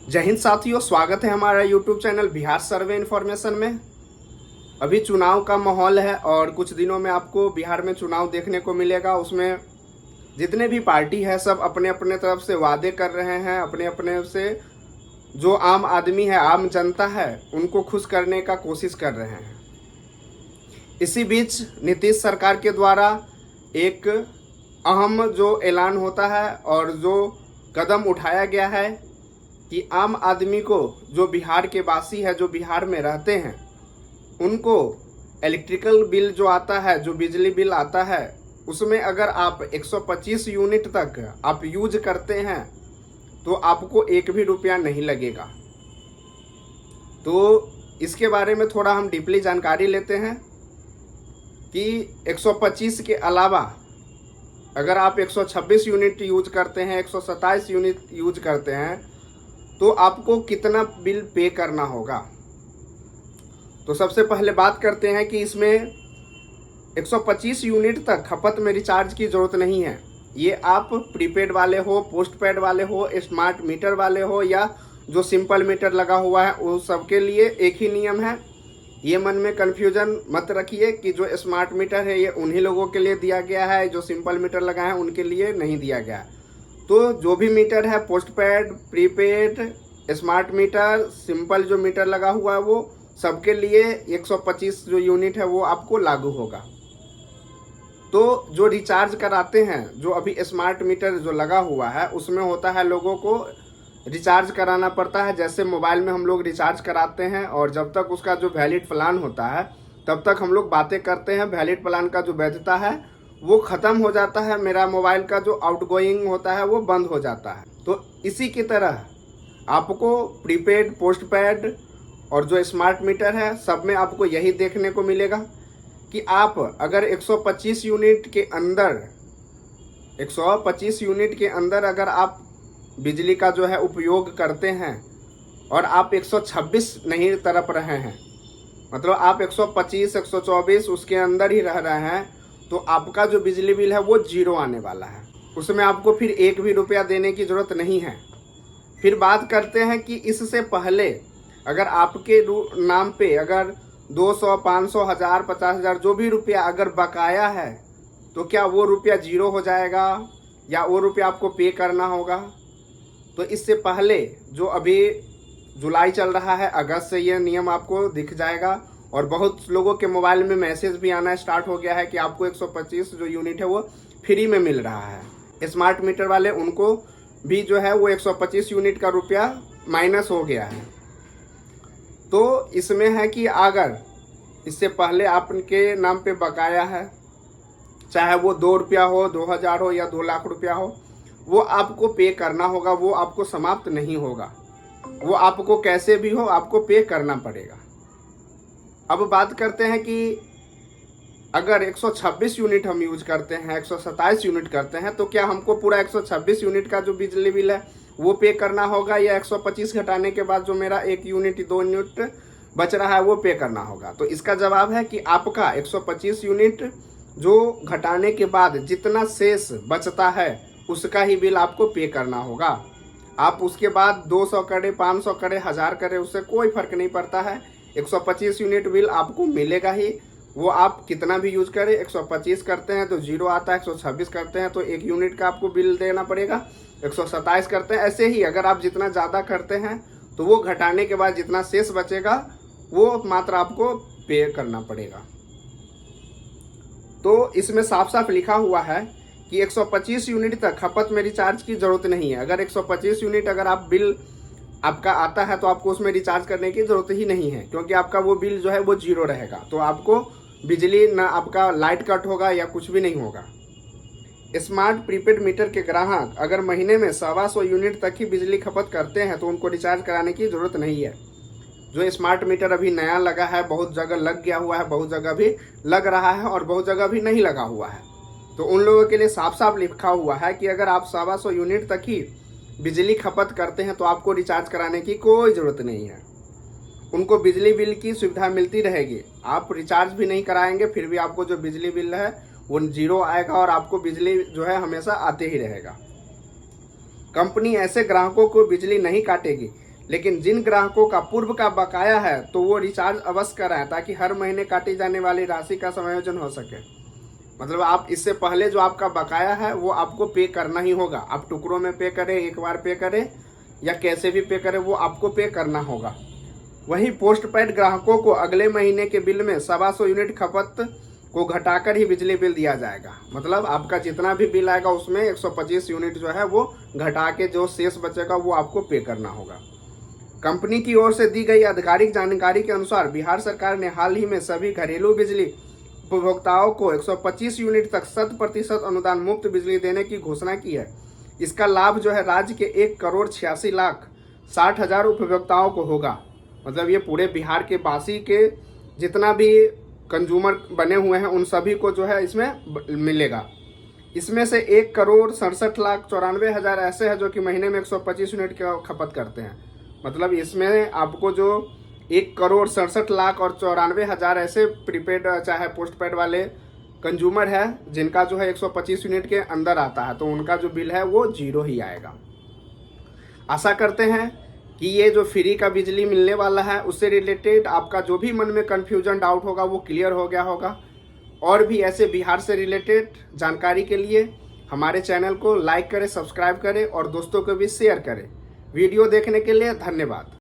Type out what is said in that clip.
जय हिंद साथियों, स्वागत है हमारा यूट्यूब चैनल बिहार सर्वे इन्फॉर्मेशन में। अभी चुनाव का माहौल है और कुछ दिनों में आपको बिहार में चुनाव देखने को मिलेगा। उसमें जितने भी पार्टी है सब अपने अपने तरफ से वादे कर रहे हैं, अपने अपने से जो आम आदमी है, आम जनता है, उनको खुश करने का कोशिश कर रहे हैं। इसी बीच नीतीश सरकार के द्वारा एक अहम जो ऐलान होता है और जो कदम उठाया गया है कि आम आदमी को, जो बिहार के वासी है, जो बिहार में रहते हैं, उनको इलेक्ट्रिकल बिल जो आता है, जो बिजली बिल आता है, उसमें अगर आप 125 यूनिट तक आप यूज करते हैं तो आपको एक भी रुपया नहीं लगेगा। तो इसके बारे में थोड़ा हम डीपली जानकारी लेते हैं कि 125 के अलावा अगर आप 126 यूनिट यूज करते हैं, 127 यूनिट यूज करते हैं, तो आपको कितना बिल पे करना होगा। तो सबसे पहले बात करते हैं कि इसमें 125 यूनिट तक खपत में रिचार्ज की ज़रूरत नहीं है। ये आप प्रीपेड वाले हो, पोस्ट पेड वाले हो, स्मार्ट मीटर वाले हो या जो सिंपल मीटर लगा हुआ है, वो सबके लिए एक ही नियम है। ये मन में कन्फ्यूजन मत रखिए कि जो स्मार्ट मीटर है ये उन्हीं लोगों के लिए दिया गया है, जो सिंपल मीटर लगाए हैं उनके लिए नहीं दिया गया है। तो जो भी मीटर है, post paid, prepaid, smart meter, simple जो मीटर लगा हुआ है, वो सबके लिए 125 जो यूनिट है वो आपको लागू होगा। तो जो रिचार्ज कराते हैं, जो अभी स्मार्ट मीटर जो लगा हुआ है, उसमें होता है लोगों को रिचार्ज कराना पड़ता है। जैसे मोबाइल में हम लोग रिचार्ज कराते हैं और जब तक उसका जो वैलिड प्लान होता है तब तक हम लोग बातें करते हैं। वैलिड प्लान का जो वैधता है वो ख़त्म हो जाता है, मेरा मोबाइल का जो आउटगोइंग होता है वो बंद हो जाता है। तो इसी की तरह आपको प्रीपेड, पोस्टपेड और जो स्मार्ट मीटर है, सब में आपको यही देखने को मिलेगा कि आप अगर 125 यूनिट के अंदर 125 यूनिट के अंदर अगर आप बिजली का जो है उपयोग करते हैं और आप 126 नहीं तरफ रहे हैं, मतलब आप 125, 124 उसके अंदर ही रह रहे हैं, तो आपका जो बिजली बिल है वो जीरो आने वाला है। उसमें आपको फिर एक भी रुपया देने की ज़रूरत नहीं है। फिर बात करते हैं कि इससे पहले अगर आपके नाम पे अगर 200, 500, 1000, 50,000 जो भी रुपया अगर बकाया है, तो क्या वो रुपया जीरो हो जाएगा या वो रुपया आपको पे करना होगा। तो इससे पहले जो अभी जुलाई चल रहा है, अगस्त से ये नियम आपको दिख जाएगा और बहुत लोगों के मोबाइल में मैसेज भी आना स्टार्ट हो गया है कि आपको 125 जो यूनिट है वो फ्री में मिल रहा है। स्मार्ट मीटर वाले उनको भी जो है वो 125 यूनिट का रुपया माइनस हो गया है। तो इसमें है कि अगर इससे पहले आपके नाम पे बकाया है, चाहे वो 2 रुपया हो, 2000 हो या 2 लाख रुपया हो, वो आपको पे करना होगा। वो आपको समाप्त नहीं होगा, वो आपको कैसे भी हो आपको पे करना पड़ेगा। अब बात करते हैं कि अगर 126 यूनिट हम यूज करते हैं, 127 यूनिट करते हैं, तो क्या हमको पूरा 126 यूनिट का जो बिजली बिल है वो पे करना होगा या 125 घटाने के बाद जो मेरा 1 यूनिट 2 यूनिट बच रहा है वो पे करना होगा। तो इसका जवाब है कि आपका 125 यूनिट जो घटाने के बाद जितना शेष बचता है उसका ही बिल आपको पे करना होगा। आप उसके बाद 200 करे, 500 करे, 1000 करे, उससे कोई फर्क नहीं पड़ता है। 125 यूनिट बिल आपको मिलेगा ही। वो आप कितना भी यूज करें, 125 करते हैं तो जीरो आता है, 126 करते हैं तो 1 यूनिट का आपको बिल देना पड़ेगा, 127 करते हैं, ऐसे ही अगर आप जितना ज़्यादा करते हैं तो वो घटाने के बाद जितना शेष बचेगा वो मात्र आपको पे करना पड़ेगा। तो इसमें साफ साफ लिखा हुआ है कि 125 यूनिट तक खपत में रिचार्ज की ज़रूरत नहीं है। अगर 125 यूनिट अगर आप बिल आपका आता है तो आपको उसमें रिचार्ज करने की ज़रूरत ही नहीं है, क्योंकि आपका वो बिल जो है वो जीरो रहेगा। तो आपको बिजली ना, आपका लाइट कट होगा या कुछ भी नहीं होगा। स्मार्ट प्रीपेड मीटर के ग्राहक अगर महीने में 125 यूनिट तक ही बिजली खपत करते हैं तो उनको रिचार्ज कराने की ज़रूरत नहीं है। जो स्मार्ट मीटर अभी नया लगा है, बहुत जगह लग गया हुआ है, बहुत जगह भी लग रहा है और बहुत जगह भी नहीं लगा हुआ है, तो उन लोगों के लिए साफ साफ लिखा हुआ है कि अगर आप 125 यूनिट तक ही बिजली खपत करते हैं तो आपको रिचार्ज कराने की कोई ज़रूरत नहीं है। उनको बिजली बिल की सुविधा मिलती रहेगी। आप रिचार्ज भी नहीं कराएंगे फिर भी आपको जो बिजली बिल है वो जीरो आएगा और आपको बिजली जो है हमेशा आते ही रहेगा। कंपनी ऐसे ग्राहकों को बिजली नहीं काटेगी, लेकिन जिन ग्राहकों का पूर्व का बकाया है तो वो रिचार्ज अवश्य कराएं ताकि हर महीने काटी जाने वाली राशि का समायोजन हो सके। मतलब आप इससे पहले जो आपका बकाया है वो आपको पे करना ही होगा। आप टुकड़ों में पे करें, एक बार पे करें या कैसे भी पे करें, वो आपको पे करना होगा। वहीं पोस्ट पेड ग्राहकों को अगले महीने के बिल में 125 यूनिट खपत को घटाकर ही बिजली बिल दिया जाएगा। मतलब आपका जितना भी बिल आएगा उसमें 125 यूनिट जो है वो घटा के जो शेष बचेगा वो आपको पे करना होगा। कंपनी की ओर से दी गई आधिकारिक जानकारी के अनुसार बिहार सरकार ने हाल ही में सभी घरेलू बिजली उपभोक्ताओं को 125 यूनिट तक 100% अनुदान मुक्त बिजली देने की घोषणा की है। इसका लाभ जो है राज्य के 1,86,60,000 उपभोक्ताओं को होगा। मतलब ये पूरे बिहार के वासी के जितना भी कंज्यूमर बने हुए हैं उन सभी को जो है इसमें मिलेगा। इसमें से 1,67,94,000 ऐसे हैं जो कि महीने में 125 यूनिट की खपत करते हैं। मतलब इसमें आपको जो 1,67,94,000 ऐसे प्रीपेड चाहे पोस्ट पेड वाले कंज्यूमर है जिनका जो है 125 यूनिट के अंदर आता है तो उनका जो बिल है वो 0 ही आएगा। आशा करते हैं कि ये जो फ्री का बिजली मिलने वाला है उससे रिलेटेड आपका जो भी मन में कन्फ्यूजन डाउट होगा वो क्लियर हो गया होगा। और भी ऐसे बिहार से रिलेटेड जानकारी के लिए हमारे चैनल को लाइक करें, सब्सक्राइब करें और दोस्तों को भी शेयर करें। वीडियो देखने के लिए धन्यवाद।